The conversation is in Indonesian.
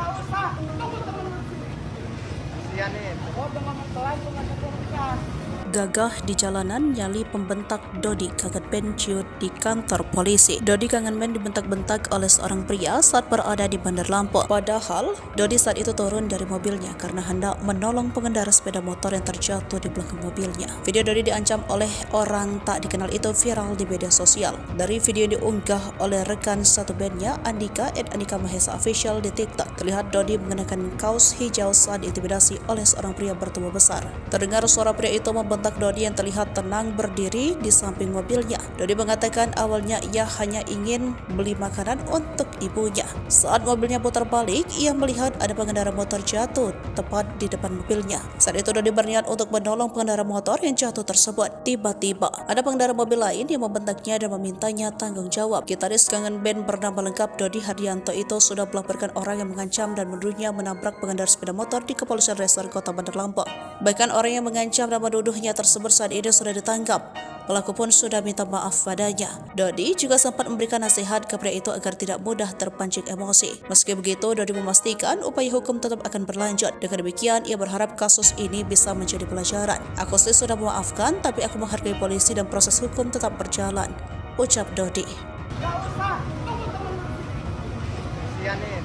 Gak usah, tunggu temen lu sini. Kasianin. Oh, dengan pelan tuh ngajak perusahaan. Gagah di jalanan, nyali pembentak Dodi kaget penciut di kantor polisi. Dodi kangen men dibentak-bentak oleh seorang pria saat berada di Bandar Lampung. Padahal, Dodi saat itu turun dari mobilnya karena hendak menolong pengendara sepeda motor yang terjatuh di belakang mobilnya. Video Dodi diancam oleh orang tak dikenal itu viral di media sosial. Dari video yang diunggah oleh rekan satu bandnya, Andika Mahesa Official di TikTok, terlihat Dodi mengenakan kaos hijau saat diintimidasi oleh seorang pria bertubuh besar. Terdengar suara pria itu membentak Dodi yang terlihat tenang berdiri di samping mobilnya. Dodi mengatakan awalnya ia hanya ingin beli makanan untuk ibunya. Saat mobilnya putar balik, ia melihat ada pengendara motor jatuh tepat di depan mobilnya. Saat itu Dodi berniat untuk menolong pengendara motor yang jatuh tersebut. Tiba-tiba ada pengendara mobil lain yang membentaknya dan memintanya tanggung jawab. Gitaris kangen band bernama lengkap Dodi Hardianto itu sudah melaporkan orang yang mengancam dan menuduhnya menabrak pengendara sepeda motor di Kepolisian Resor Kota Bandar Lampung. Bahkan orang yang mengancam dan menuduhnya tersebut saat ini sudah ditangkap. Pelaku pun sudah minta maaf padanya. Dodi juga sempat memberikan nasihat ke pria itu agar tidak mudah terpancing emosi. Meski begitu, Dodi memastikan upaya hukum tetap akan berlanjut. Dengan demikian, ia berharap kasus ini bisa menjadi pelajaran. Aku sih sudah memaafkan, tapi aku menghargai polisi dan proses hukum tetap berjalan, ucap Dodi. Gak usah, tunggu temen lu sini. Kasianin.